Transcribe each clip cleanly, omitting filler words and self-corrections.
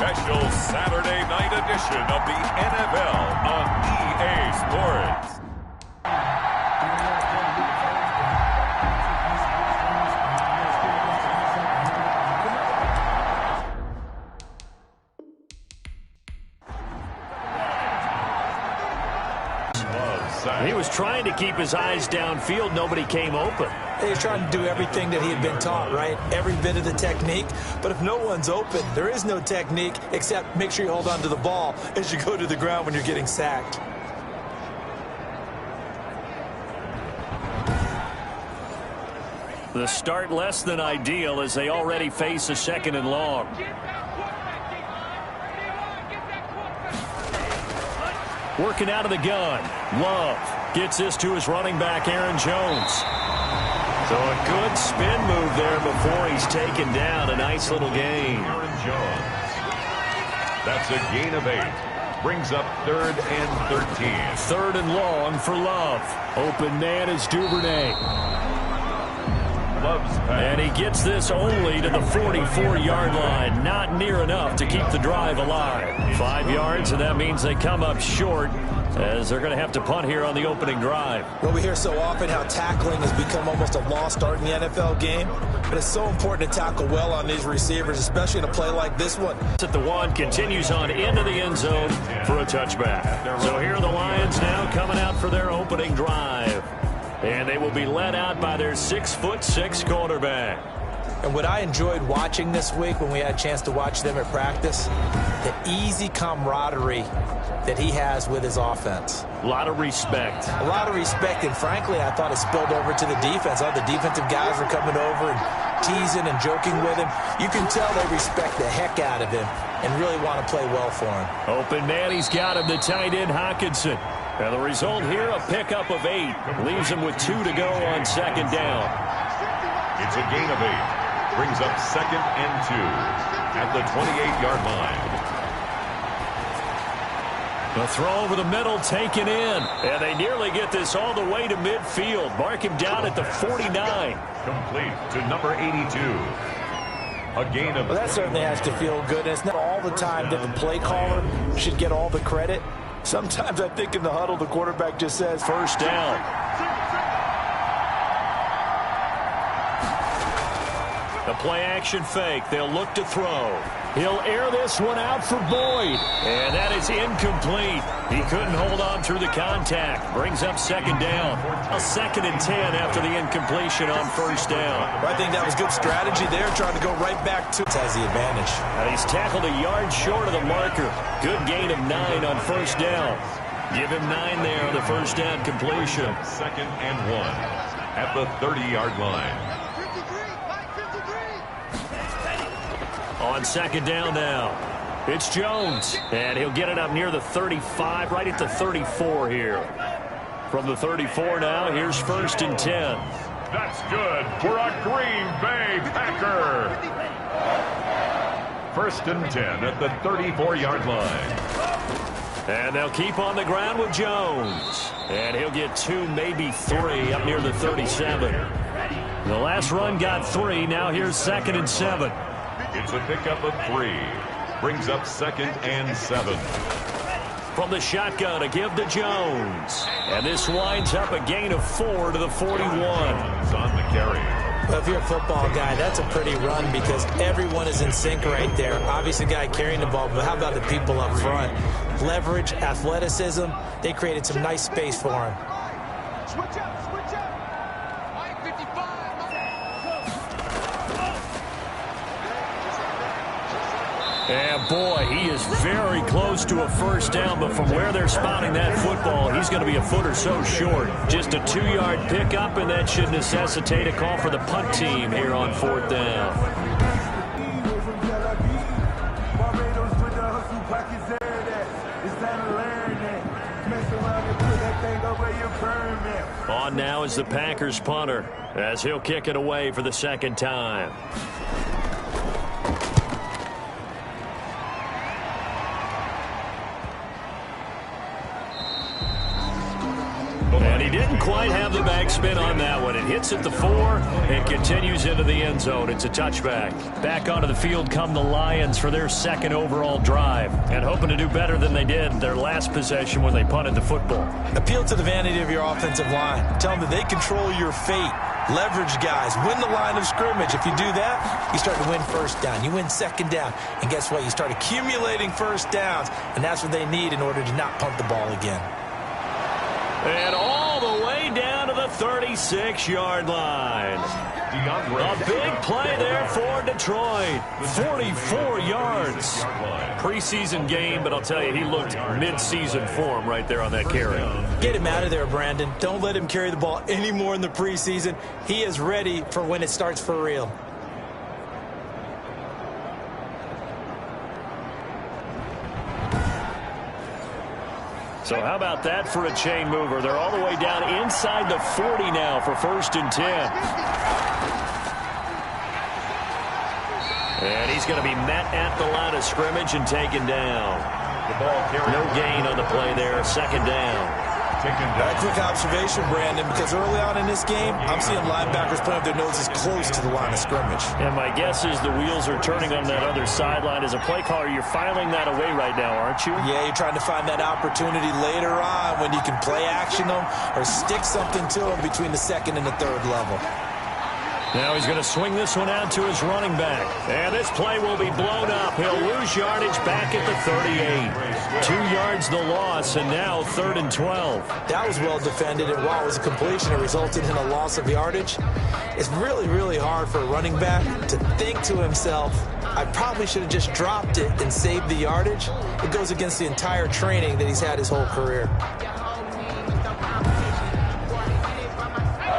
special Saturday night edition of the NFL on EA Sports. He was trying to keep his eyes downfield. Nobody came open. He was trying to do everything that he had been taught, right? Every bit of the technique. But if no one's open, there is no technique except make sure you hold on to the ball as you go to the ground when you're getting sacked. The start less than ideal as they already face a 2nd and long. Working out of the gun. Love gets this to his running back, Aaron Jones. So a good spin move there before he's taken down. A nice little gain. Aaron Jones. That's a gain of 8. Brings up 3rd and 13. 3rd and long for Love. Open man is Duvernay. Love's pass. And he gets this only to the 44-yard line. Not near enough to keep the drive alive. 5 yards, and that means they come up short as they're going to have to punt here on the opening drive. Well, we hear so often how tackling has become almost a lost art in the NFL game. But it's so important to tackle well on these receivers, especially in a play like this one. At the 1, continues on into the end zone for a touchback. So here are the Lions now coming out for their opening drive. And they will be led out by their 6'6" quarterback. And what I enjoyed watching this week when we had a chance to watch them at practice, the easy camaraderie that he has with his offense. A lot of respect. A lot of respect, and frankly, I thought it spilled over to the defense. All the defensive guys were coming over and teasing and joking with him. You can tell they respect the heck out of him and really want to play well for him. Open man, he's got him, the tight end Hockenson. And the result here, a pickup of 8. Leaves him with 2 to go on 2nd down. It's a gain of 8. Brings up 2nd and 2 at the 28-yard line. The throw over the middle taken in. And they nearly get this all the way to midfield. Mark him down at the 49. Complete to number 82. A gain of... Well, that certainly has to feel good. And it's not all the time that the play caller should get all the credit. Sometimes I think in the huddle, the quarterback just says, first down. The play action fake. They'll look to throw. He'll air this one out for Boyd. And that is incomplete. He couldn't hold on through the contact. Brings up 2nd down. A 2nd and 10 after the incompletion on first down. I think that was good strategy there, trying to go right back to it. Has the advantage. And he's tackled a yard short of the marker. Good gain of 9 on first down. Give him 9 there on the first down completion. 2nd and 1 at the 30-yard line. On 2nd down now, it's Jones, and he'll get it up near the 35, right at the 34 here. From the 34 now, here's 1st and 10. That's good for a Green Bay Packer. 1st and 10 at the 34-yard line. And they'll keep on the ground with Jones. And he'll get 2, maybe 3, up near the 37. The last run got 3, now here's 2nd and 7. It's a pickup of 3. Brings up 2nd and 7. From the shotgun to give to Jones. And this winds up a gain of 4 to the 41. On the carry. Well, if you're a football guy, that's a pretty run because everyone is in sync right there. Obviously, the guy carrying the ball, but how about the people up front? Leverage, athleticism, they created some nice space for him. Switch up. And boy, he is very close to a first down, but from where they're spotting that football, he's going to be a foot or so short. Just a 2-yard pickup, and that should necessitate a call for the punt team here on 4th down. On now is the Packers punter, as he'll kick it away for the 2nd time. And he didn't didn't quite have the backspin on that one. It hits at the 4 and continues into the end zone. It's a touchback. Back onto the field come the Lions for their second overall drive, and hoping to do better than they did their last possession when they punted the football. Appeal to the vanity of your offensive line. Tell them that they control your fate. Leverage guys. Win the line of scrimmage. If you do that, you start to win first down. You win second down. And guess what? You start accumulating first downs, and that's what they need in order to not punt the ball again. And all the way down to the 36-yard line. A big play there for Detroit. 44 yards. Preseason game, but I'll tell you, he looked mid-season form right there on that carry. Get him out of there, Brandon. Don't let him carry the ball anymore in the preseason. He is ready for when it starts for real. So how about that for a chain mover? They're all the way down inside the 40 now for 1st and 10. And he's going to be met at the line of scrimmage and taken down. No gain on the play there. 2nd down. A quick observation, Brandon, because early on in this game, I'm seeing linebackers putting their noses close to the line of scrimmage. And my guess is the wheels are turning on that other sideline. As a play caller, you're filing that away right now, aren't you? Yeah, you're trying to find that opportunity later on when you can play action them or stick something to them between the 2nd and the 3rd level. Now he's going to swing this one out to his running back. And this play will be blown up. He'll lose yardage back at the 38. 2 yards the loss, and now 3rd and 12. That was well defended, and while it was a completion, it resulted in a loss of yardage. It's really, really hard for a running back to think to himself, I probably should have just dropped it and saved the yardage. It goes against the entire training that he's had his whole career.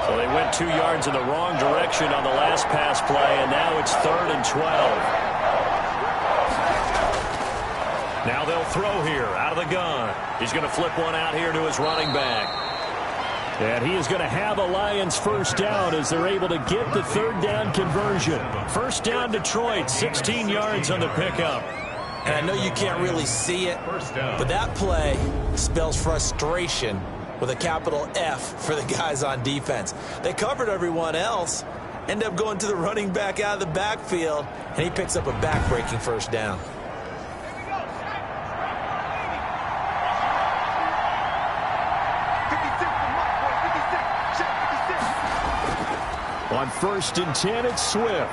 So they went 2 yards in the wrong direction on the last pass play, and now it's 3rd and 12. Now they'll throw here out of the gun. He's going to flip one out here to his running back. And he is going to have a Lions first down as they're able to get the 3rd down conversion. First down Detroit, 16 yards on the pickup. And I know you can't really see it, but that play spells frustration with a capital F for the guys on defense. They covered everyone else, end up going to the running back out of the backfield, and he picks up a back-breaking first down. On 1st and 10, it's Swift.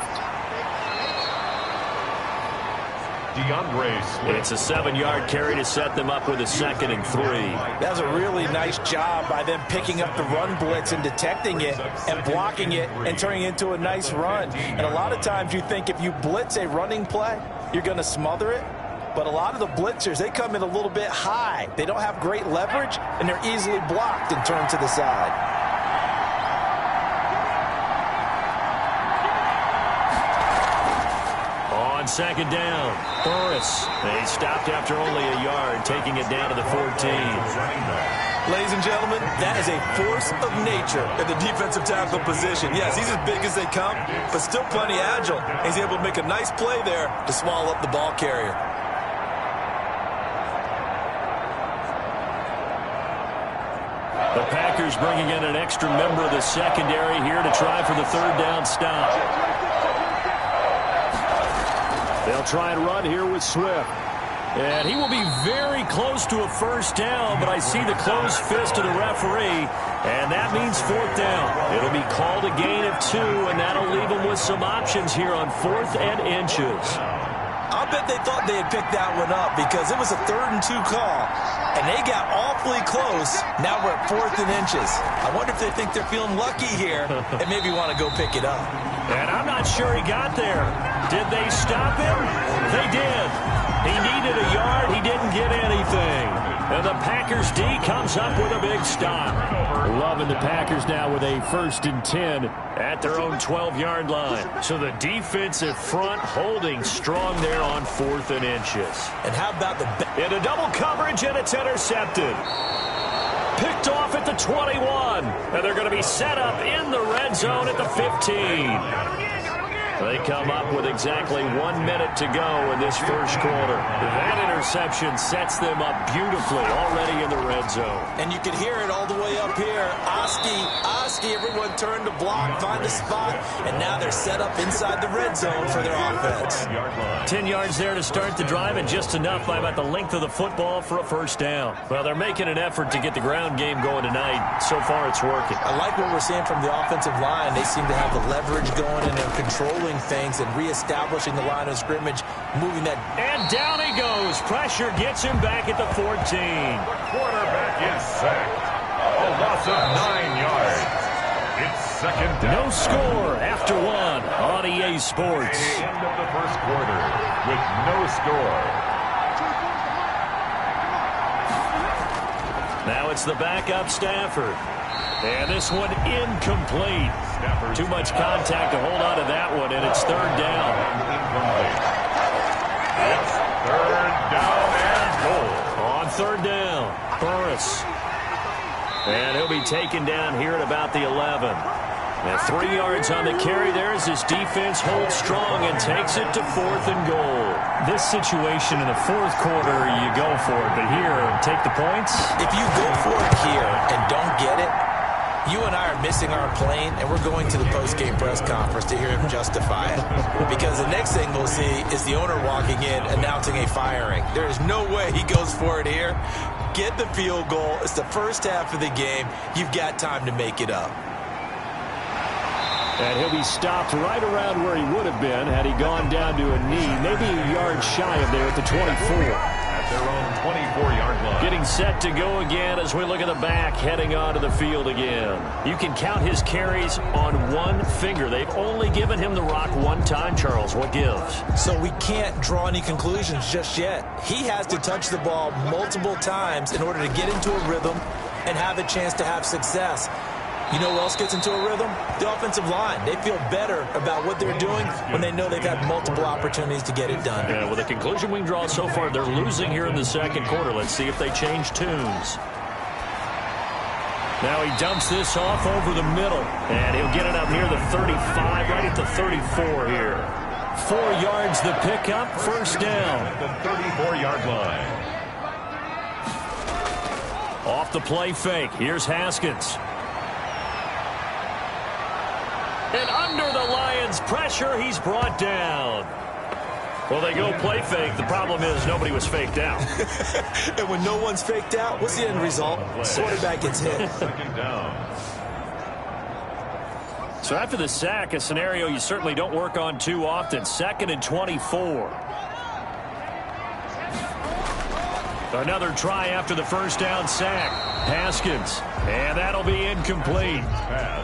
It's a 7-yard carry to set them up with a 2nd and 3. That was a really nice job by them picking up the run blitz and detecting it and blocking it and turning it into a nice run. And a lot of times you think if you blitz a running play, you're going to smother it. But a lot of the blitzers, they come in a little bit high. They don't have great leverage, and they're easily blocked and turned to the side. On 2nd down, Burris. He stopped after only a yard, taking it down to the 14. Ladies and gentlemen, that is a force of nature at the defensive tackle position. Yes, he's as big as they come, but still plenty agile. He's able to make a nice play there to swallow up the ball carrier. The Packers bringing in an extra member of the secondary here to try for the 3rd down stop. They'll try and run here with Swift. And he will be very close to a first down, but I see the closed fist of the referee, and that means 4th down. It'll be called a gain of 2, and that'll leave them with some options here on 4th and inches. I'll bet they thought they had picked that one up because it was a 3rd and 2 call, and they got awfully close. Now we're at 4th and inches. I wonder if they think they're feeling lucky here and maybe want to go pick it up. And I'm not sure he got there. Did they stop him? They did. He needed a yard. He didn't get anything. And the Packers D comes up with a big stop. Loving the Packers now with a 1st and 10 at their own 12-yard line. So the defensive front holding strong there on 4th and inches. And how about the... In a double coverage, and it's intercepted. Picked off at the 21. And they're going to be set up in the red zone at the 15. They come up with exactly 1 minute to go in this first quarter. That interception sets them up beautifully already in the red zone. And you can hear it all the way up here. Oski, everyone turned to block, find a spot, and now they're set up inside the red zone for their offense. 10 yards there to start the drive, and just enough by about the length of the football for a first down. Well, they're making an effort to get the ground game going tonight. So far, it's working. I like what we're seeing from the offensive line. They seem to have the leverage going, and they're controlling things and reestablishing the line of scrimmage, moving that. And down he goes. Pressure gets him back at the 14. The quarterback is sacked. A loss of 9 yards. It's second down. No score after one on EA Sports. The end of the first quarter with no score. Now it's the backup Stafford. And this one incomplete. Stafford. Too much contact to hold on to that one, and it's third down. Incomplete. It's third down and goal. On third down, Burris. And he'll be taken down here at about the 11. And 3 yards on the carry there as his defense holds strong and takes it to 4th and goal. This situation in the fourth quarter, you go for it. But here, take the points. If you go for it here and don't get it, you and I are missing our plane, and we're going to the post-game press conference to hear him justify it. Because the next thing we'll see is the owner walking in announcing a firing. There is no way he goes for it here. Get the field goal. It's the first half of the game. You've got time to make it up. And he'll be stopped right around where he would have been had he gone down to a knee, maybe a yard shy of there at the 24. At their own 24-yard line. Getting set to go again as we look at the back, heading onto the field again. You can count his carries on one finger. They've only given him the rock one time, Charles. What gives? So we can't draw any conclusions just yet. He has to touch the ball multiple times in order to get into a rhythm and have a chance to have success. You know who else gets into a rhythm? The offensive line. They feel better about what they're doing when they know they've had multiple opportunities to get it done. Yeah, well, the conclusion we can draw so far, they're losing here in the second quarter. Let's see if they change tunes. Now he dumps this off over the middle, and he'll get it up near the 35, right at the 34 here. 4 yards the pickup, first down. At the 34-yard line. Off the play fake, here's Haskins. And under the Lions' pressure, he's brought down. Well, they go play fake. The problem is nobody was faked out. And when no one's faked out, what's the end result? Quarterback gets hit. Second down. So after the sack, a scenario you certainly don't work on too often. 2nd and 24. Another try after the first down sack. Haskins. And that'll be incomplete.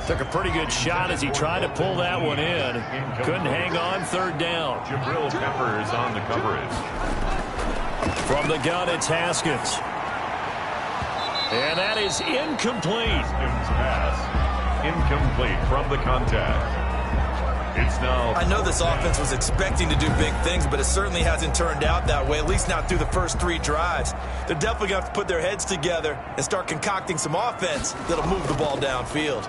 Took a pretty good shot as he tried to pull that one in. Couldn't hang on, third down. Jabril Peppers on the coverage. From the gun, it's Haskins. And that is incomplete. Haskins pass. Incomplete from the contact. It's now. I know this offense was expecting to do big things, but it certainly hasn't turned out that way, at least not through the first 3 drives. They're definitely going to have to put their heads together and start concocting some offense that'll move the ball downfield.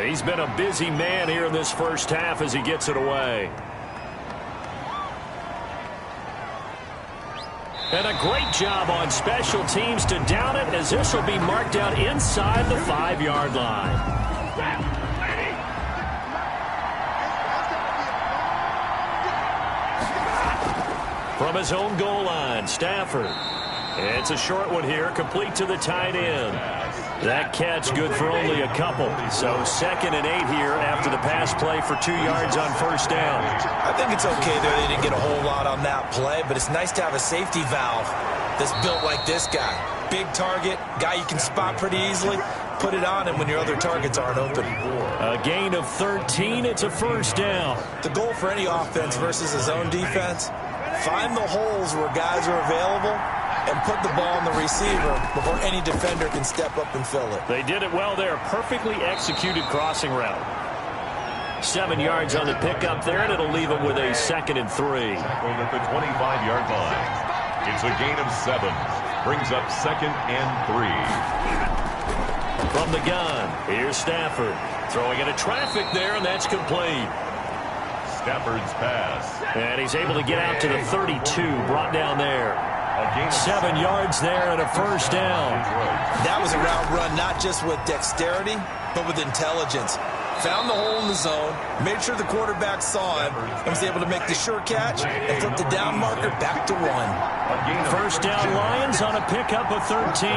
He's been a busy man here in this first half as he gets it away. And a great job on special teams to down it, as this will be marked out inside the 5-yard line. From his own goal line, Stafford. It's a short one here, complete to the tight end. That catch good for only a couple. So 2nd and 8 here after the pass play for 2 yards on first down. I think it's okay there. They didn't get a whole lot on that play, but it's nice to have a safety valve that's built like this guy. Big target, guy you can spot pretty easily. Put it on him when your other targets aren't open. A gain of 13, it's a first down. The goal for any offense versus his own defense, find the holes where guys are available and put the ball on the receiver before any defender can step up and fill it. They did it well there. Perfectly executed crossing route. 7 yards on the pickup there, and it'll leave him with a 2nd and 3. Tackled at the 25-yard line. It's a gain of 7. Brings up 2nd and 3. From the gun, here's Stafford. Throwing into traffic there, and that's complete. Stafford's pass. And he's able to get out to the 32, brought down there. 7 yards there and a first down. That was a route run, not just with dexterity, but with intelligence. Found the hole in the zone, made sure the quarterback saw him, and was able to make the sure catch and flip the down marker back to 1. First down Lions on a pickup of 13.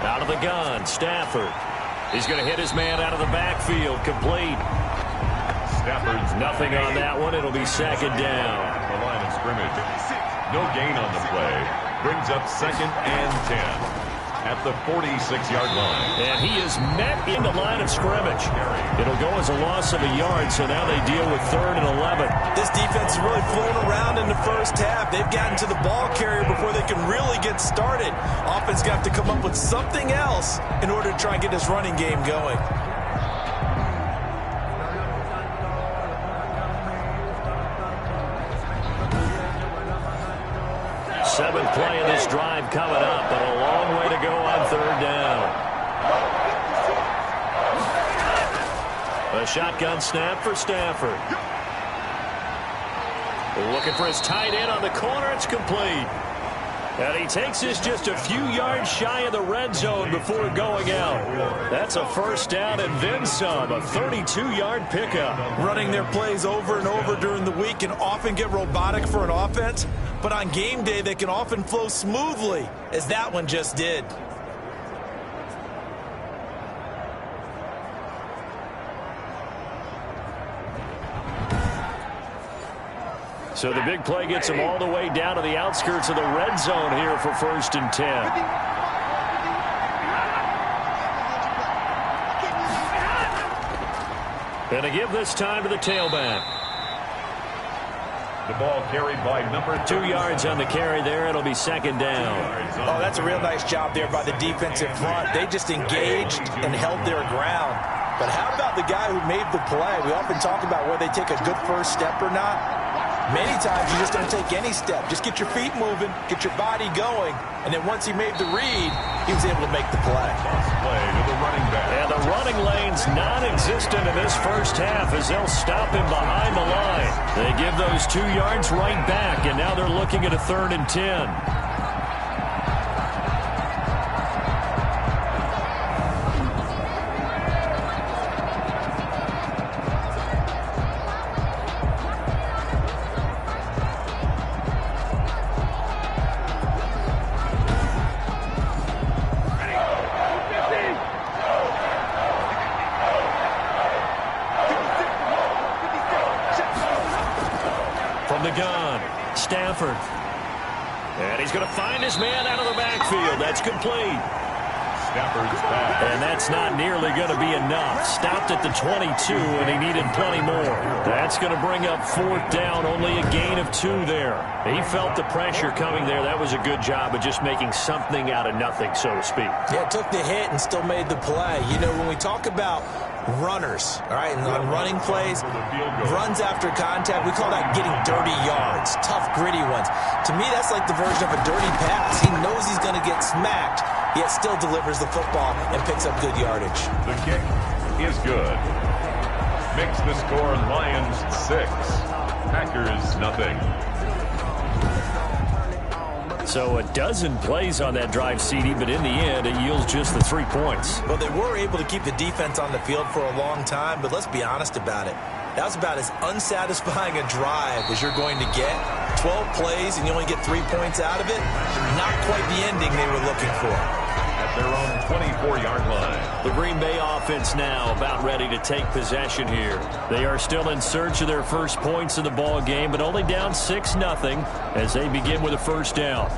Out of the gun, Stafford. He's going to hit his man out of the backfield, complete. Stafford's nothing on that one. It'll be second down. The line of scrimmage. No gain on the play. Brings up 2nd and 10. At the 46-yard line. And he is met in the line of scrimmage. It'll go as a loss of a yard, so now they deal with 3rd and 11. This defense is really flown around in the first half. They've gotten to the ball carrier before they can really get started. Offense got to come up with something else in order to try and get this running game going. Seventh play of this drive coming up, but a long way to go on 3rd down. A shotgun snap for Stafford. Looking for his tight end on the corner. It's complete. And he takes this just a few yards shy of the red zone before going out. That's a first down and then some, a 32-yard pickup. Running their plays over and over during the week can often get robotic for an offense, but on game day they can often flow smoothly, as that one just did. So the big play gets him all the way down to the outskirts of the red zone here for 1st and 10. And a give this time to the tailback. The ball carried by number 2 yards on the carry there. It'll be second down. Oh, that's a real nice job there by the defensive front. They just engaged and held their ground. But how about the guy who made the play? We often talk about whether they take a good first step or not. Many times you just don't take any step. Just get your feet moving, get your body going, and then once he made the read, he was able to make the play. Play to the running back. And the running lane's non-existent in this first half as they'll stop him behind the line. They give those 2 yards right back, and now they're looking at a 3rd and 10. Stafford. And he's going to find his man out of the backfield. That's complete. Stafford's pass. And that's not nearly going to be enough. Stopped at the 22, and he needed plenty more. That's going to bring up 4th down. Only a gain of 2 there. He felt the pressure coming there. That was a good job of just making something out of nothing, so to speak. Yeah, took the hit and still made the play. You know, when we talk about runners, all right, and on running plays, runs after contact, we call that getting dirty yards, tough, gritty ones. To me, that's like the version of a dirty pass. He knows he's going to get smacked, yet still delivers the football and picks up good yardage. The kick is good. Makes the score Lions 6, Packers nothing. So a dozen plays on that drive, CD, but in the end, it yields just the 3 points. Well, they were able to keep the defense on the field for a long time, but let's be honest about it. That was about as unsatisfying a drive as you're going to get. 12 plays and you only get 3 points out of it. Not quite the ending they were looking for. At their own 24-yard line. The Green Bay offense now about ready to take possession here. They are still in search of their first points in the ball game, but only down 6-0 as they begin with a first down.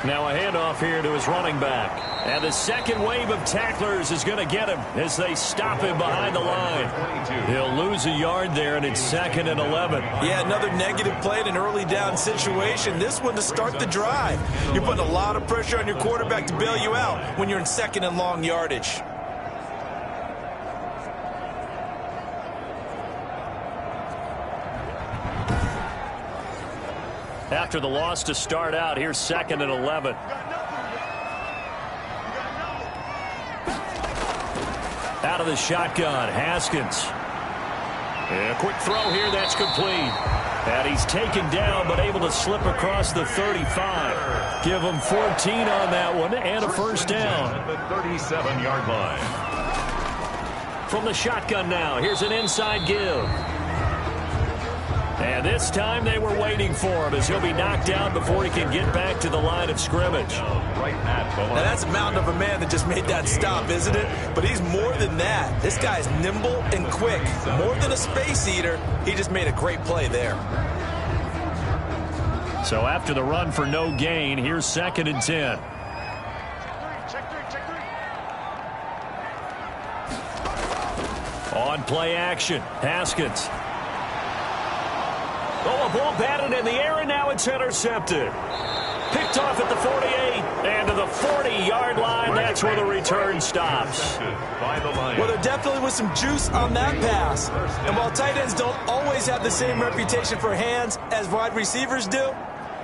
Now a handoff here to his running back. And the second wave of tacklers is going to get him as they stop him behind the line. He'll lose a yard there, and it's 2nd and 11. Yeah, another negative play in an early down situation. This one to start the drive. You're putting a lot of pressure on your quarterback to bail you out when you're in 2nd and long yardage. after the loss to start out. Here's 2nd and 11. Out of the shotgun, Haskins. And a quick throw here, that's complete. And he's taken down, but able to slip across the 35. Give him 14 on that one, and a first down. At the 37-yard line. From the shotgun now, here's an inside give. And this time they were waiting for him as he'll be knocked down before he can get back to the line of scrimmage. Right at the line. Now that's a mountain of a man that just made that stop, isn't it? But he's more than that. This guy's nimble and quick. More than a space eater, he just made a great play there. So after the run for no gain, here's 2nd and 10. On play action, Haskins. Oh, a ball batted in the air, and now it's intercepted. Picked off at the 48, and to the 40-yard line. That's where the return stops. Well, there definitely was some juice on that pass. And while tight ends don't always have the same reputation for hands as wide receivers do,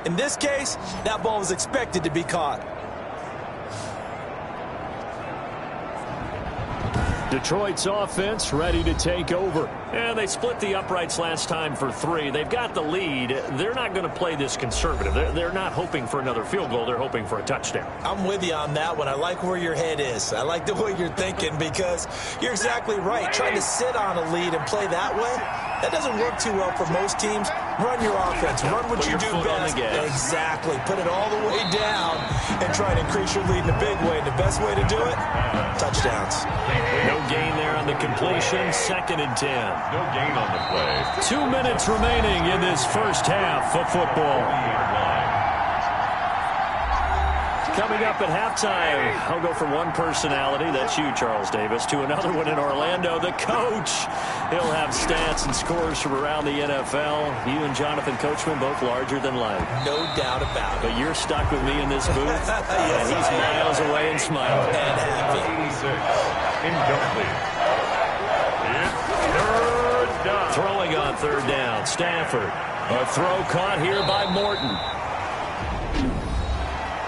in this case, that ball was expected to be caught. Detroit's offense ready to take over. And they split the uprights last time for 3. They've got the lead. They're not going to play this conservative. They're not hoping for another field goal. They're hoping for a touchdown. I'm with you on that one. I like where your head is. I like the way you're thinking because you're exactly right. Trying to sit on a lead and play that way, that doesn't work too well for most teams. Run your offense. Run what you do best. Exactly. Put it all the way down and try and increase your lead in a big way. And the best way to do it, touchdowns. No gain there on the completion. 2nd and 10. No gain on the play. 2 minutes remaining in this first half of football. Coming up at halftime, I'll go from one personality, that's you, Charles Davis, to another one in Orlando, the coach. He'll have stats and scores from around the NFL. You and Jonathan Coachman, both larger than life. No doubt about it. But you're stuck with me in this booth, and he's miles away and smiling. And happy. 86. Incomplete. It's third down. Throwing on 3rd down, Stafford. A throw caught here by Morton.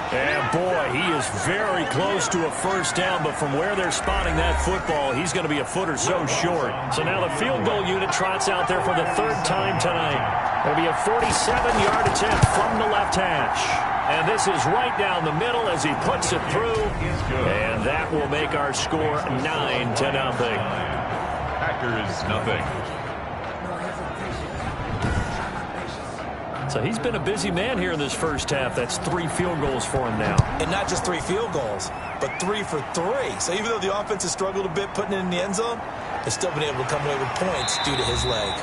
And boy, he is very close to a first down, but from where they're spotting that football, he's going to be a foot or so short. So now the field goal unit trots out there for the 3rd time tonight. It'll be a 47-yard attempt from the left hash. And this is right down the middle as he puts it through. And that will make our score 9-0. Packers, nothing. So he's been a busy man here in this first half. That's 3 field goals for him now. And not just 3 field goals, but 3 for 3. So even though the offense has struggled a bit putting it in the end zone, they've still been able to come away with points due to his leg.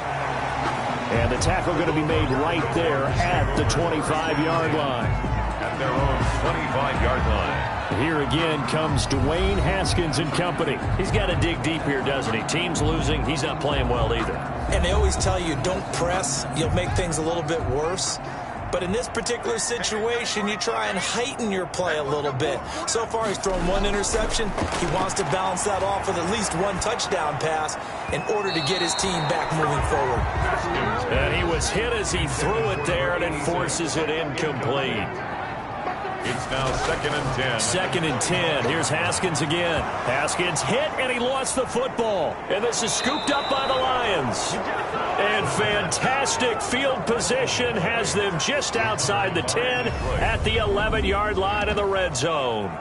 And the tackle going to be made right there at the 25-yard line. At their own 25-yard line. Here again comes Dwayne Haskins and company. He's got to dig deep here, doesn't he? Team's losing. He's not playing well either. And they always tell you, don't press. You'll make things a little bit worse. But in this particular situation, you try and heighten your play a little bit. So far, he's thrown 1 interception. He wants to balance that off with at least 1 touchdown pass in order to get his team back moving forward. And he was hit as he threw it there, and it forces it incomplete. It's now 2nd and 10. 2nd and 10. Here's Haskins again. Haskins hit, and he lost the football. And this is scooped up by the Lions. And fantastic field position has them just outside the 10 at the 11-yard line in the red zone.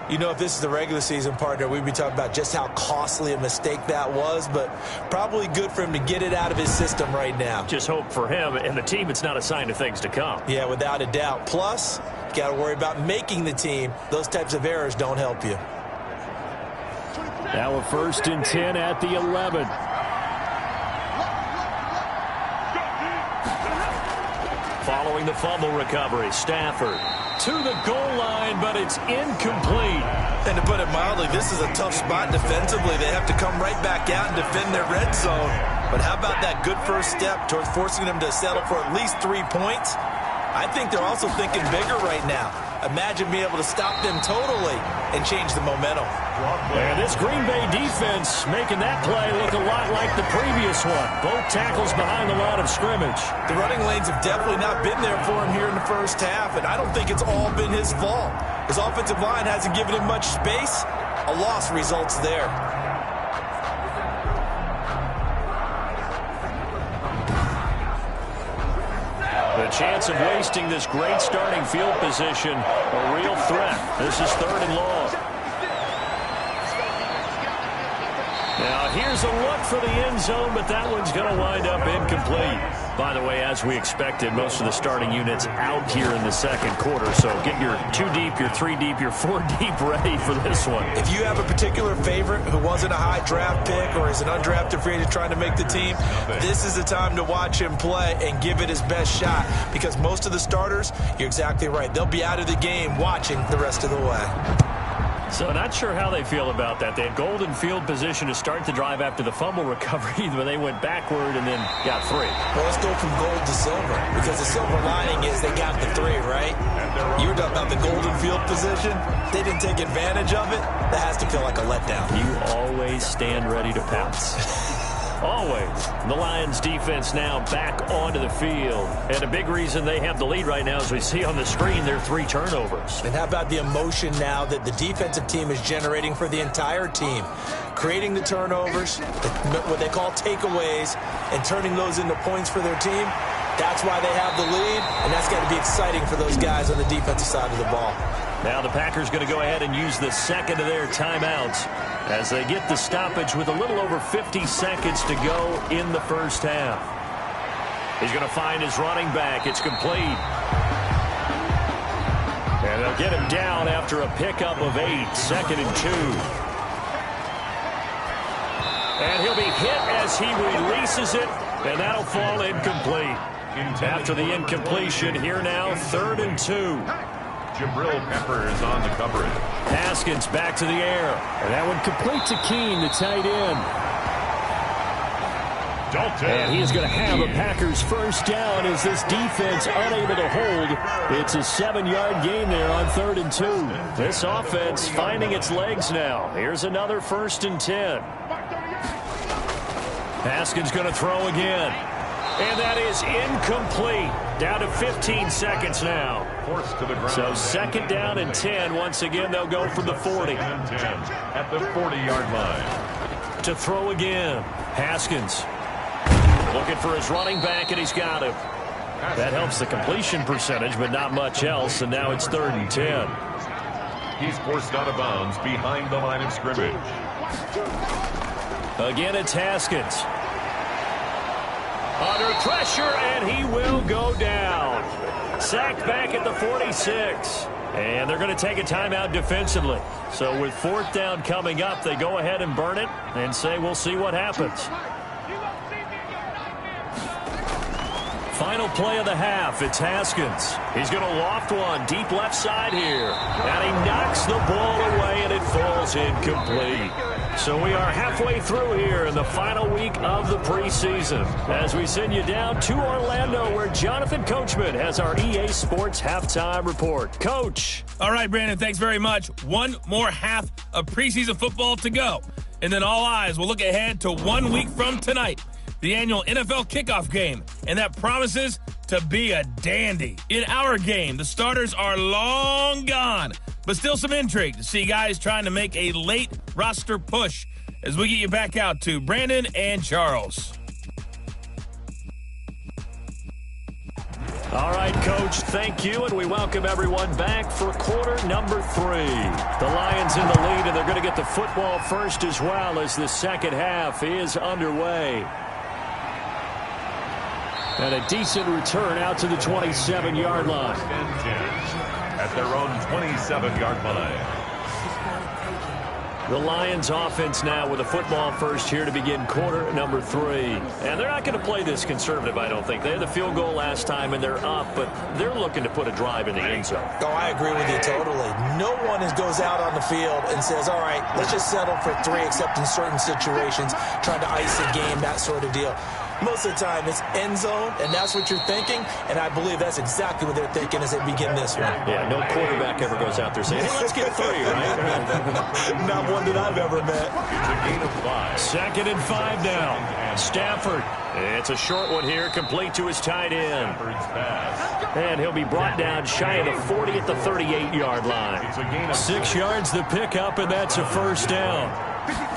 You know, if this is the regular season, partner, we'd be talking about just how costly a mistake that was, but probably good for him to get it out of his system right now. Just hope for him and the team it's not a sign of things to come. Yeah, without a doubt. Plus, you got to worry about making the team. Those types of errors don't help you. Now a 1st and 10 at the 11. Following the fumble recovery, Stafford to the goal line, but it's incomplete. And to put it mildly, this is a tough spot defensively. They have to come right back out and defend their red zone. But how about that good first step towards forcing them to settle for at least 3 points? I think they're also thinking bigger right now. Imagine being able to stop them totally and change the momentum. And this Green Bay defense making that play look a lot like the previous one. Both tackles behind the line of scrimmage. The running lanes have definitely not been there for him here in the first half, and I don't think it's all been his fault. His offensive line hasn't given him much space. A loss results there. The chance of wasting this great starting field position, a real threat. This is 3rd and long. Now here's a look for the end zone, but that one's going to wind up incomplete. By the way, as we expected, most of the starting units out here in the second quarter. So get your 2 deep, your 3 deep, your 4 deep ready for this one. If you have a particular favorite who wasn't a high draft pick or is an undrafted free agent trying to make the team, this is the time to watch him play and give it his best shot, because most of the starters, you're exactly right, they'll be out of the game watching the rest of the way. So not sure how they feel about that. They had golden field position to start the drive after the fumble recovery, but they went backward and then got 3. Well, let's go from gold to silver, because the silver lining is they got the 3, right? You were talking about the golden field position. They didn't take advantage of it. That has to feel like a letdown. You always stand ready to pounce. Always. The Lions defense now back onto the field. And a big reason they have the lead right now, as we see on the screen, their 3 turnovers. And how about the emotion now that the defensive team is generating for the entire team? Creating the turnovers, what they call takeaways, and turning those into points for their team. That's why they have the lead, and that's got to be exciting for those guys on the defensive side of the ball. Now the Packers going to go ahead and use the second of their timeouts as they get the stoppage with a little over 50 seconds to go in the first half. He's going to find his running back. It's complete. And they'll get him down after a pickup of 8, 2nd and 2. And he'll be hit as he releases it, and that'll fall incomplete. After the incompletion, here now, 3rd and 2. Jabril Peppers on the coverage. Haskins back to the air. And that one complete to Keene, the tight end. Dalton. And he is going to have a Packers first down as this defense unable to hold. It's a 7-yard gain there on 3rd and 2. This offense finding its legs now. Here's another 1st and 10. Haskins going to throw again. And that is incomplete. Down to 15 seconds now. Forced to the ground. So 2nd down and 10. Once again, they'll go from the 40. At the 40-yard line. To throw again. Haskins looking for his running back, and he's got him. That helps the completion percentage, but not much else, and now it's 3rd and 10. He's forced out of bounds behind the line of scrimmage. Again, it's Haskins. Under pressure, and he will go down. Sacked back at the 46. And they're going to take a timeout defensively. So with 4th down coming up, they go ahead and burn it and say, we'll see what happens. Final play of the half, it's Haskins. He's going to loft one deep left side here. And he knocks the ball away, and it falls incomplete. So we are halfway through here in the final week of the preseason as we send you down to Orlando, where Jonathan Coachman has our EA Sports Halftime Report. Coach. All right, Brandon, thanks very much. One more half of preseason football to go. And then all eyes will look ahead to 1 week from tonight, the annual NFL kickoff game. And that promises to be a dandy. In our game, the starters are long gone, but still some intrigue to see guys trying to make a late roster push as we get you back out to Brandon and Charles. All right, Coach, thank you, and we welcome everyone back for quarter number 3. The Lions in the lead, and they're going to get the football first as well as the second half is underway. And a decent return out to the 27-yard line. At their own 27-yard line. The Lions offense now with a football first here to begin quarter number 3. And they're not going to play this conservative, I don't think. They had the field goal last time, and they're up, but they're looking to put a drive in the end zone. Oh, I agree with you totally. No one goes out on the field and says, all right, let's just settle for 3, except in certain situations, trying to ice a game, that sort of deal. Most of the time, it's end zone, and that's what you're thinking, and I believe that's exactly what they're thinking as they begin this one. Yeah, no quarterback ever goes out there saying, hey, let's get 3, right? Not one that I've ever met. It's a gain of 5. 2nd and 5 now. Stafford. It's a short one here, complete to his tight end. And he'll be brought down shy of the 40 at the 38-yard line. 6 yards the pickup, and that's a first down.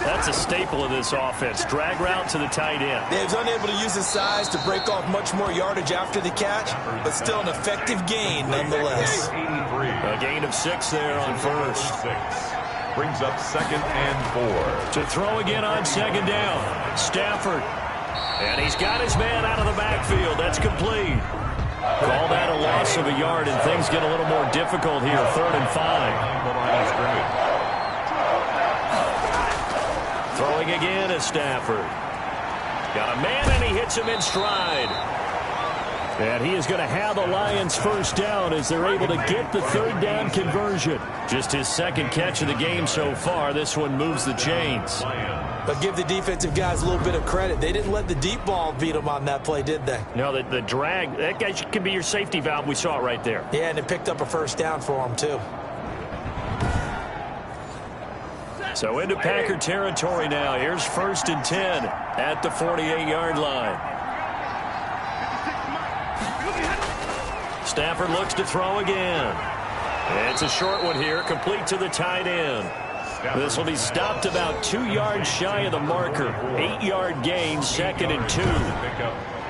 That's a staple of this offense. Drag route to the tight end. He was unable to use his size to break off much more yardage after the catch, but still an effective gain nonetheless. A gain of 6 there on first. Brings up 2nd and 4. To throw again on 2nd down. Stafford. And he's got his man out of the backfield. That's complete. Call that a loss of a yard, and things get a little more difficult here. 3rd and 5. Throwing again is Stafford. Got a man, and he hits him in stride. And he is going to have the Lions first down as they're able to get the 3rd down conversion. Just his 2nd catch of the game so far. This one moves the chains. But give the defensive guys a little bit of credit. They didn't let the deep ball beat them on that play, did they? No, the drag, that guy could be your safety valve. We saw it right there. Yeah, and it picked up a first down for him, too. So into Packer territory now. Here's 1st and 10 at the 48-yard line. Stafford looks to throw again. It's a short one here, complete to the tight end. This will be stopped about 2 yards shy of the marker. 8-yard gain, 2nd and 2.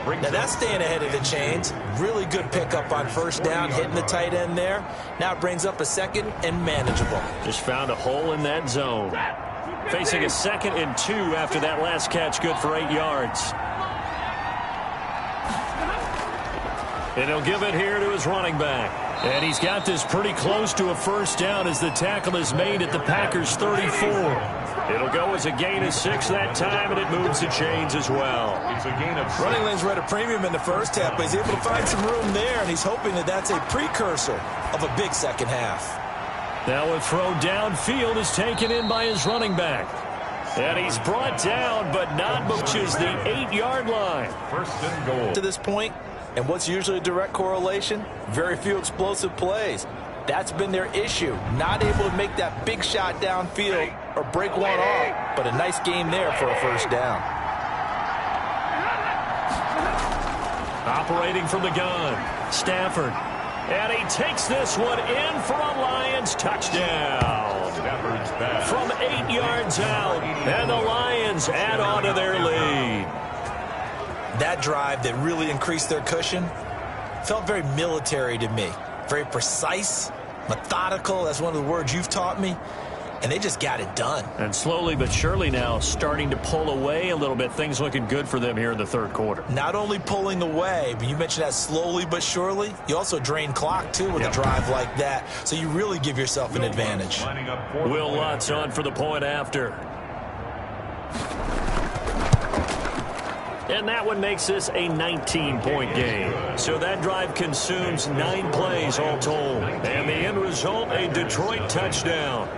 Now that's staying ahead of the chains. Really good pickup on first down, hitting the tight end there. Now it brings up a 2nd and manageable. Just found a hole in that zone. Facing a 2nd and 2 after that last catch, good for 8 yards. And he'll give it here to his running back. And he's got this pretty close to a first down as the tackle is made at the Packers' 34. It'll go as a gain of 6 that time, and it moves the chains as well. It's a gain of 6. Running lanes were at a premium in the first half, but he's able to find some room there, and he's hoping that that's a precursor of a big second half. Now a throw downfield is taken in by his running back. And he's brought down, but not much as the 8-yard line. 1st and goal. To this point, and what's usually a direct correlation? Very few explosive plays. That's been their issue. Not able to make that big shot downfield or break one off, but a nice game there for a first down. Operating from the gun, Stafford. And he takes this one in for a Lions touchdown. Stafford's back. From 8 yards out, and the Lions add on to their lead. That drive that really increased their cushion felt very military to me. Very precise, methodical. That's one of the words you've taught me. And they just got it done. And slowly but surely now starting to pull away a little bit. Things looking good for them here in the 3rd quarter. Not only pulling away, but you mentioned that slowly but surely. You also drain clock, too, with a drive like that. So you really give yourself an advantage. Will Lutz on for the point after. And that one makes this a 19-point game. So that drive consumes 9 plays all told. And the end result, a Detroit touchdown.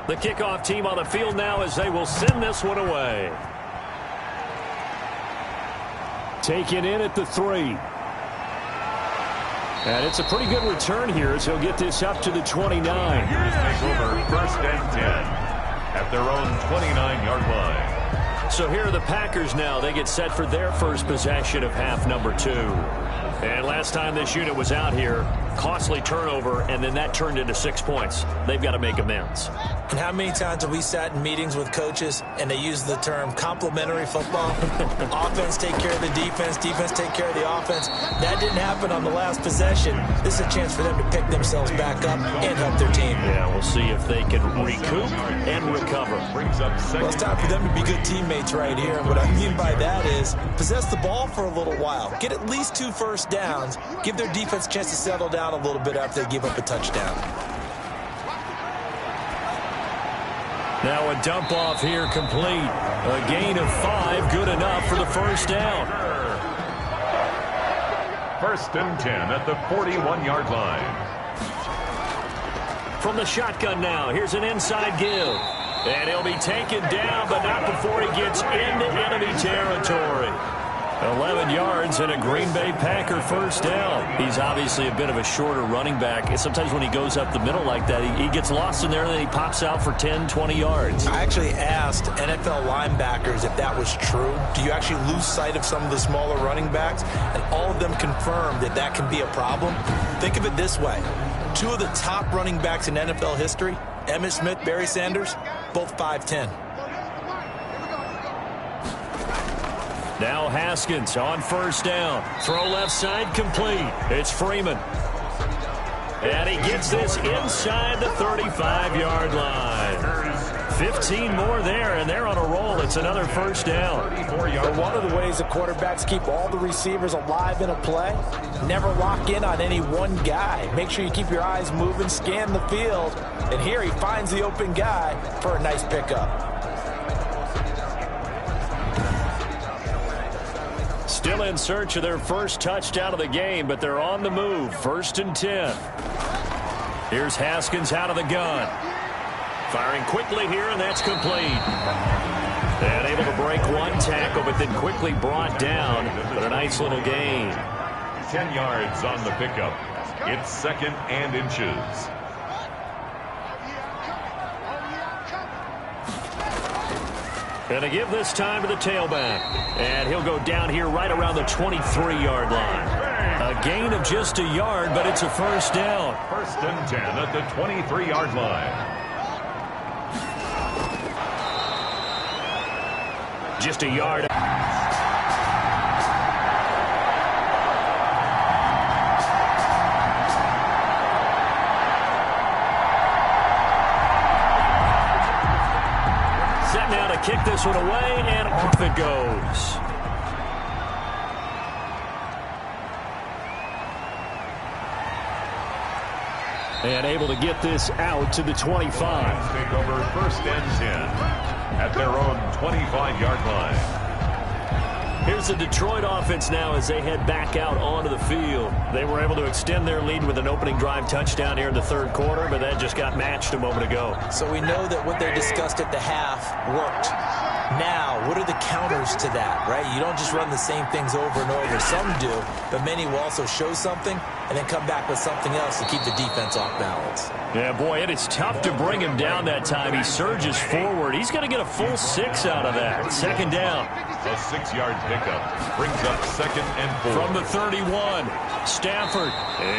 The kickoff team on the field now as they will send this one away. Taken in at the 3. And it's a pretty good return here as he'll get this up to the 29. Over 1st and 10 at their own 29-yard line. So here are the Packers now. They get set for their first possession of half number 2. And last time this unit was out here, costly turnover, and then that turned into 6 points. They've got to make amends. And how many times have we sat in meetings with coaches and they use the term complementary football? Offense take care of the defense, defense take care of the offense. That didn't happen on the last possession. This is a chance for them to pick themselves back up and help their team. Yeah, we'll see if they can recoup and recover. Well, it's time for them to be good teammates right here. And what I mean by that is possess the ball for a little while. Get at least 2 first downs. Give their defense a chance to settle down a little bit after they give up a touchdown. Now a dump off here complete. A gain of 5, good enough for the first down. First and 10 at the 41-yard line. From the shotgun now, here's an inside give. And he'll be taken down, but not before he gets into enemy territory. 11 yards and a Green Bay Packer first down. He's obviously a bit of a shorter running back. Sometimes when he goes up the middle like that, he gets lost in there and then he pops out for 10, 20 yards. I actually asked NFL linebackers if that was true. Do you actually lose sight of some of the smaller running backs? And all of them confirmed that that can be a problem. Think of it this way. Two of the top running backs in NFL history, Emmitt Smith, Barry Sanders, both 5'10". Now Haskins on first down. Throw left side complete. It's Freeman. And he gets this inside the 35-yard line. 15 more there, and they're on a roll. It's another first down. One of the ways the quarterbacks keep all the receivers alive in a play, never lock in on any one guy. Make sure you keep your eyes moving, scan the field, and here he finds the open guy for a nice pickup. Still in search of their first touchdown of the game, but they're on the move. First and 10. Here's Haskins out of the gun. Firing quickly here, and that's complete. And able to break one tackle, but then quickly brought down. But a nice little gain. 10 yards on the pickup. It's second and inches. Going to give this time to the tailback. And he'll go down here right around the 23-yard line. A gain of just a yard, but it's a first down. First and 10 at the 23-yard line. Just a yard. Set now to kick this one away, and off it goes. And able to get this out to the 25. Take over first and 10 at their own 25-yard line. Here's the Detroit offense now as they head back out onto the field. They were able to extend their lead with an opening drive touchdown here in the third quarter, but that just got matched a moment ago. So we know that what they discussed at the half worked. Now, what are the counters to that, right? You don't just run the same things over and over. Some do, but many will also show something and then come back with something else to keep the defense off balance. Yeah, boy, it is tough to bring him down that time. He surges forward. He's going to get a full 6 out of that. Second down. A 6-yard pickup brings up second and 4. From the 31, Stafford.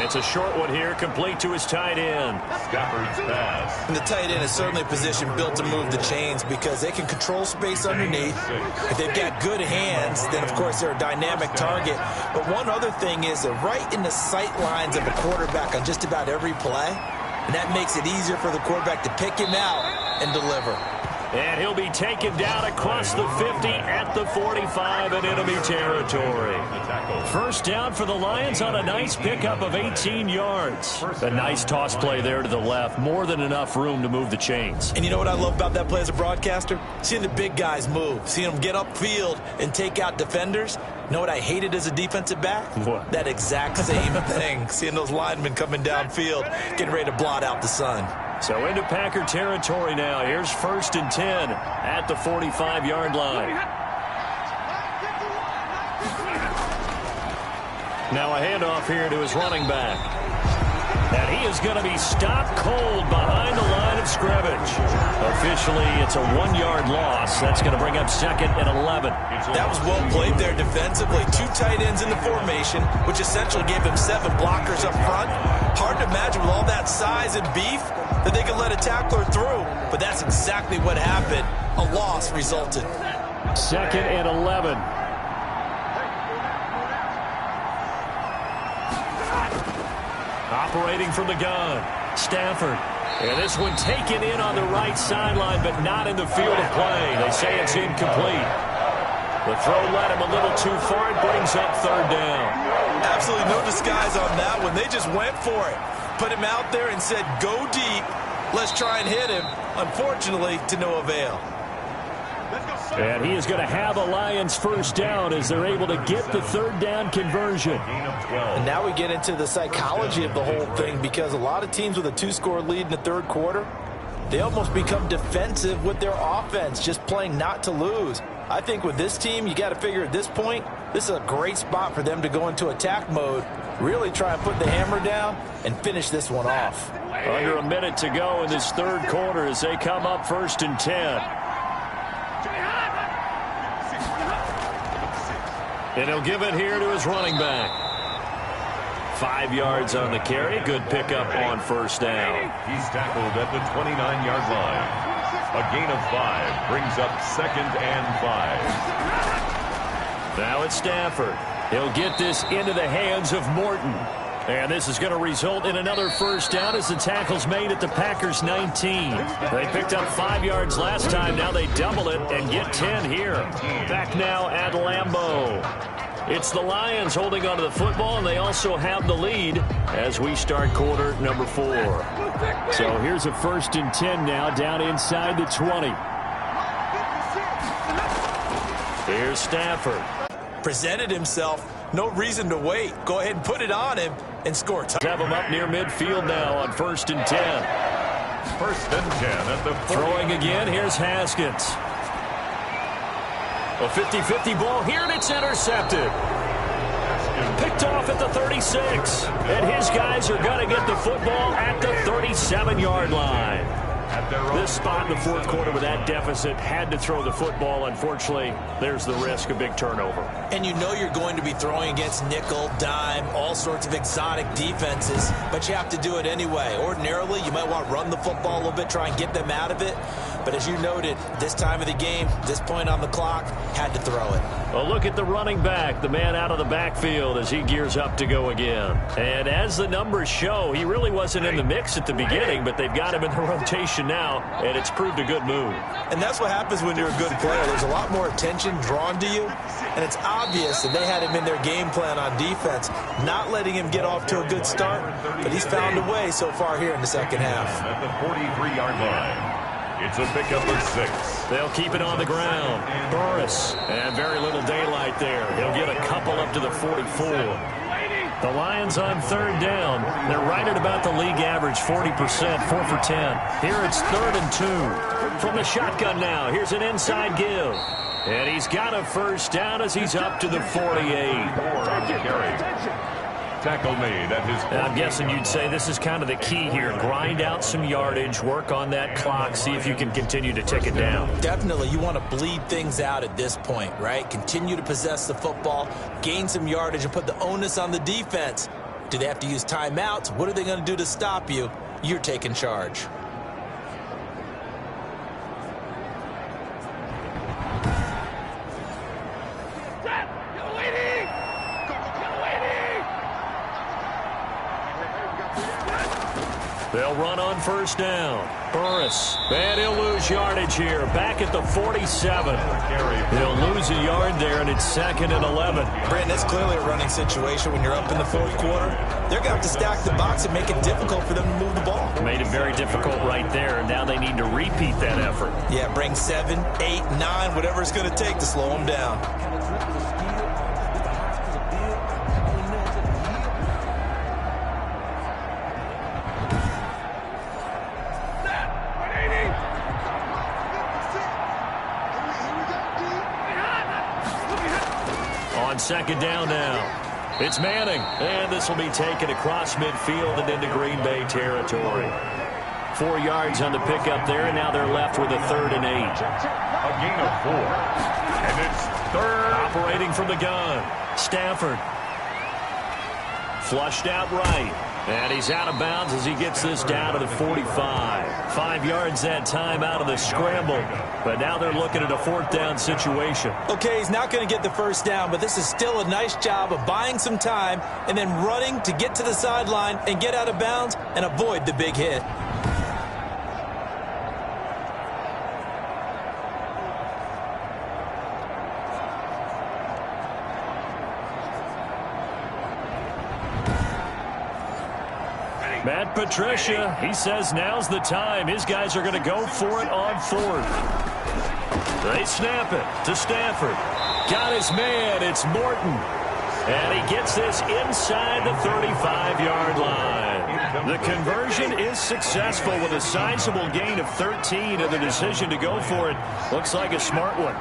It's a short one here, complete to his tight end. Stafford's pass. And the tight end is certainly a position built to move the chains because they can control space underneath. If they've got good hands, then of course they're a dynamic target. But one other thing is they're right in the sight lines of a quarterback on just about every play. And that makes it easier for the quarterback to pick him out and deliver. And he'll be taken down across the 50 at the 45 in enemy territory. First down for the Lions on a nice pickup of 18 yards. A nice toss play there to the left. More than enough room to move the chains. And you know what I love about that play as a broadcaster? Seeing the big guys move. Seeing them get upfield and take out defenders. You know what I hated as a defensive back? What? That exact same thing. Seeing those linemen coming downfield, getting ready to blot out the sun. So into Packer territory now. Here's first and 10 at the 45-yard line. Now a handoff here to his running back. And he is going to be stopped cold behind the line of scrimmage. Officially, it's a 1-yard loss. That's going to bring up second and 11. That was well played there defensively. 2 tight ends in the formation, which essentially gave him 7 blockers up front. Hard to imagine with all that size and beef that they could let a tackler through. But that's exactly what happened. A loss resulted. Second and 11. Operating from the gun, Stafford. And this one taken in on the right sideline, but not in the field of play. They say it's incomplete. The throw led him a little too far. It brings up third down. Absolutely no disguise on that one. They just went for it. Put him out there and said, go deep. Let's try and hit him. Unfortunately, to no avail. And he is going to have a Lions first down as they're able to get the third down conversion. And now we get into the psychology of the whole thing, because a lot of teams with a 2-score lead in the third quarter, they almost become defensive with their offense, just playing not to lose. I think with this team, you got to figure at this point, this is a great spot for them to go into attack mode, really try and put the hammer down and finish this one off. Under a minute to go in this third quarter as they come up 1st and 10. And he'll give it here to his running back. 5 yards on the carry. Good pickup on first down. He's tackled at the 29-yard line. A gain of 5 brings up 2nd and 5. Now it's Stafford. He'll get this into the hands of Morton. And this is going to result in another first down as the tackle's made at the Packers' 19. They picked up 5 yards last time. Now they double it and get 10 here. Back now at Lambeau. It's the Lions holding onto the football, and they also have the lead as we start quarter number 4. So here's a 1st and 10 now down inside the 20. Here's Stafford. Presented himself. No reason to wait. Go ahead and put it on him and score. Have him up near midfield now on 1st and 10. 1st and 10 at the 40. Throwing again. Here's Haskins. A 50-50 ball here, and it's intercepted. Picked off at the 36. And his guys are going to get the football at the 37-yard line. This spot in the fourth quarter with that deficit had to throw the football. Unfortunately, there's the risk of big turnover. And you know you're going to be throwing against nickel, dime, all sorts of exotic defenses, but you have to do it anyway. Ordinarily, you might want to run the football a little bit, try and get them out of it. But as you noted, this time of the game, this point on the clock, had to throw it. A look at the running back, the man out of the backfield as he gears up to go again. And as the numbers show, he really wasn't in the mix at the beginning, but they've got him in the rotation now, and it's proved a good move. And that's what happens when you're a good player. There's a lot more attention drawn to you, and it's obvious that they had him in their game plan on defense, not letting him get off to a good start, but he's found a way so far here in the second half. At the 43-yard line. It's a pickup of 6. They'll keep it on the ground. Burris, and very little daylight there. He'll get a couple up to the 44. The Lions on third down. They're right at about the league average, 40%, 4 for 10. Here it's 3rd and 2. From the shotgun now, here's an inside give. And he's got a first down as he's up to the 48. Tackle made at his. And I'm guessing you'd say this is kind of the key here. Grind out some yardage, work on that clock, see if you can continue to tick it down. Definitely, you want to bleed things out at this point, right? Continue to possess the football, gain some yardage, and put the onus on the defense. Do they have to use timeouts? What are they going to do to stop you? You're taking charge. They'll run on first down. Burris. And he'll lose yardage here. Back at the 47. He'll lose a yard there, and it's 2nd and 11. Brent, that's clearly a running situation when you're up in the fourth quarter. They're going to have to stack the box and make it difficult for them to move the ball. Made it very difficult right there, and now they need to repeat that effort. Yeah, bring 7, 8, 9, whatever it's going to take to slow them down. Second down now. It's Manning, and this will be taken across midfield and into Green Bay territory. 4 yards on the pickup there, and now they're left with a 3rd and 8. A gain of 4. And it's 3rd. Operating from the gun. Stafford. Flushed out right. And he's out of bounds as he gets this down to the 45. 5 yards that time out of the scramble. But now they're looking at a 4th down situation. Okay, he's not going to get the first down, but this is still a nice job of buying some time and then running to get to the sideline and get out of bounds and avoid the big hit. Matt Patricia, he says now's the time. His guys are going to go for it on 4th. They snap it to Stafford. Got his man. It's Morton. And he gets this inside the 35-yard line. The conversion is successful with a sizable gain of 13, and the decision to go for it looks like a smart one.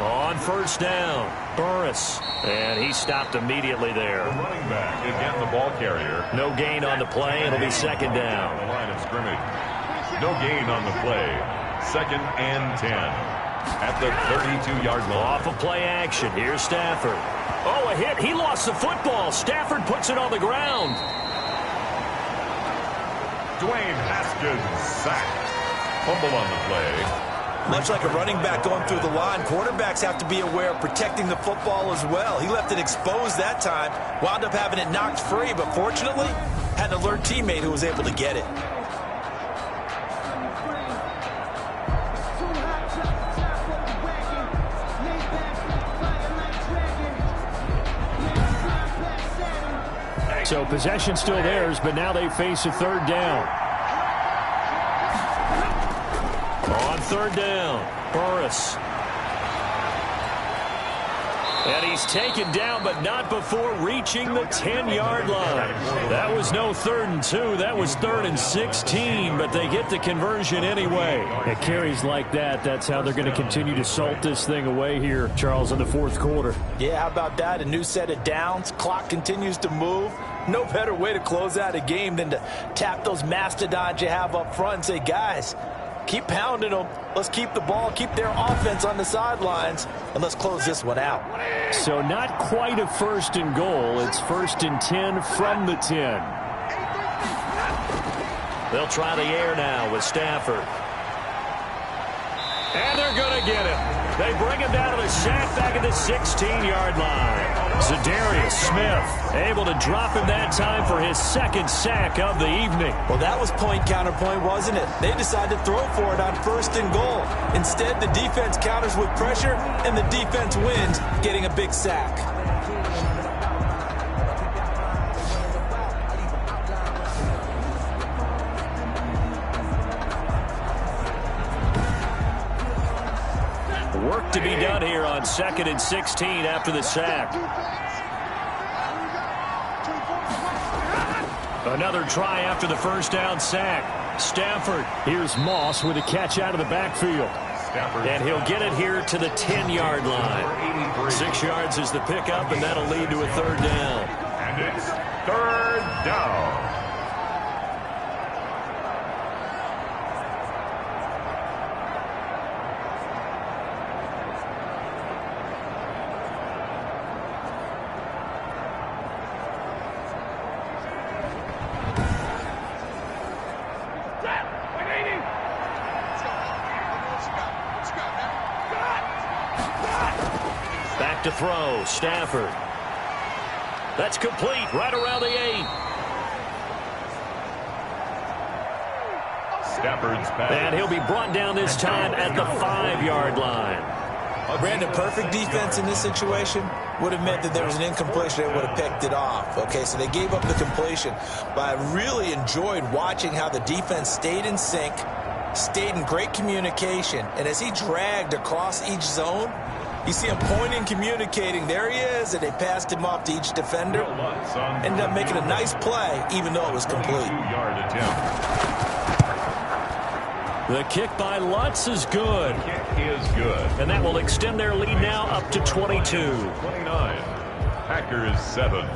On first down, Burris. And he stopped immediately there. The running back is getting the ball carrier. No gain on the play. It'll be second down. The line of scrimmage. No gain on the play. Second and 10. At the 32-yard line. Off of play action. Here's Stafford. Oh, a hit. He lost the football. Stafford puts it on the ground. Dwayne Haskins sacked. Fumble on the play. Much like a running back going through the line, quarterbacks have to be aware of protecting the football as well. He left it exposed that time, wound up having it knocked free, but fortunately, had an alert teammate who was able to get it. So possession still theirs, but now they face a third down. On third down, Burris. And he's taken down, but not before reaching the 10-yard line. That was no 3rd and 2. That was 3rd and 16, but they get the conversion anyway. At carries like that, that's how they're going to continue to salt this thing away here, Charles, in the fourth quarter. Yeah, how about that? A new set of downs. Clock continues to move. No better way to close out a game than to tap those mastodons you have up front and say, guys, keep pounding them. Let's keep the ball, keep their offense on the sidelines, and let's close this one out. So not quite a 1st and goal. It's 1st and 10 from the 10. They'll try the air now with Stafford. And they're going to get him. They bring him down to the sack back at the 16-yard line. Zadarius Smith able to drop him that time for his 2nd sack of the evening. Well, that was point counterpoint, wasn't it? They decided to throw for it on 1st and goal. Instead, the defense counters with pressure, and the defense wins, getting a big sack. Work to be done here on 2nd and 16 after the sack. Another try after the first down sack. Stafford. Here's Moss with a catch out of the backfield. And he'll get it here to the 10-yard line. 6 yards is the pickup, and that'll lead to a third down. And it's third down. To throw, Stafford. That's complete, right around the 8. Stafford's pass. And he'll be brought down this time at the 5-yard line. Brandon, perfect defense in this situation would have meant that there was an incompletion that would have picked it off. Okay, so they gave up the completion. But I really enjoyed watching how the defense stayed in sync, stayed in great communication, and as he dragged across each zone, you see him pointing, communicating. There he is, and they passed him off to each defender. Ended up making a nice play, even though it was complete. The kick by Lutz is good. The kick is good. And that will extend their lead now up to 22. 29. Packers 7.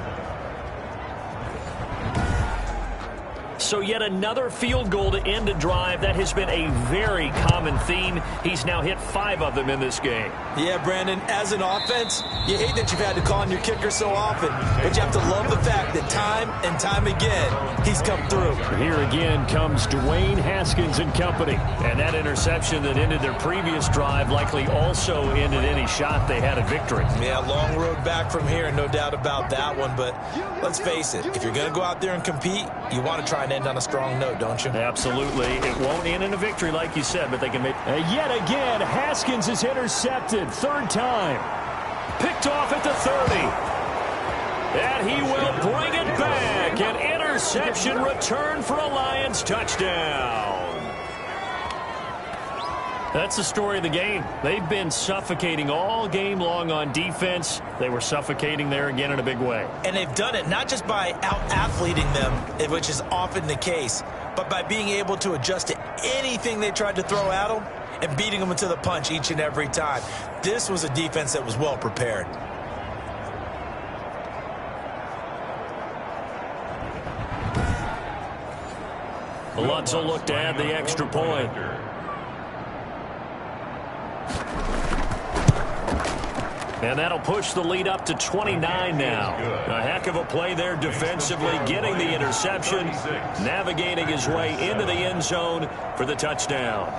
So yet another field goal to end a drive. That has been a very common theme. He's now hit 5 of them in this game. Yeah, Brandon, as an offense, you hate that you've had to call on your kicker so often, but you have to love the fact that time and time again, he's come through. Here again comes Dwayne Haskins and company. And that interception that ended their previous drive likely also ended any shot they had at victory. Yeah, long road back from here, no doubt about that one, but let's face it, if you're going to go out there and compete, you want to try and end on a strong note, don't you? Absolutely. It won't end in a victory like you said, but they can make... yet again, Haskins is intercepted. 3rd time. Picked off at the 30. And he will bring it back. An interception return for a Lions touchdown. That's the story of the game. They've been suffocating all game long on defense. They were suffocating there again in a big way. And they've done it not just by out-athleting them, which is often the case, but by being able to adjust to anything they tried to throw at them and beating them to the punch each and every time. This was a defense that was well prepared. Lutz will look to add the extra point. And that'll push the lead up to 29 now. A heck of a play there defensively, getting the interception, navigating his way into the end zone for the touchdown.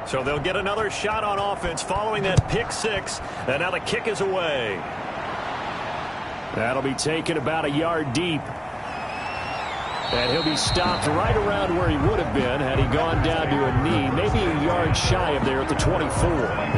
So they'll get another shot on offense following that pick six. And now the kick is away. That'll be taken about a yard deep. And he'll be stopped right around where he would have been had he gone down to a knee, maybe a yard shy of there at the 24.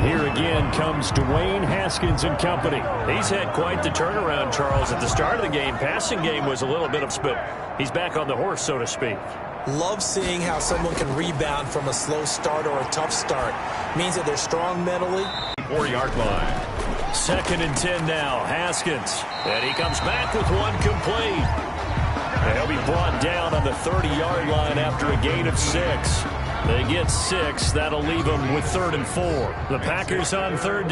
Here again comes Dwayne Haskins and company. He's had quite the turnaround, Charles. At the start of the game, passing game was a little bit of split. He's back on the horse, so to speak. Love seeing how someone can rebound from a slow start or a tough start. Means that they're strong mentally. 40-yard line. 2nd and 10 now. Haskins. And he comes back with one complete. And he'll be brought down on the 30-yard line after a gain of 6. They get 6. That'll leave them with 3rd and 4. The Packers on 3rd down.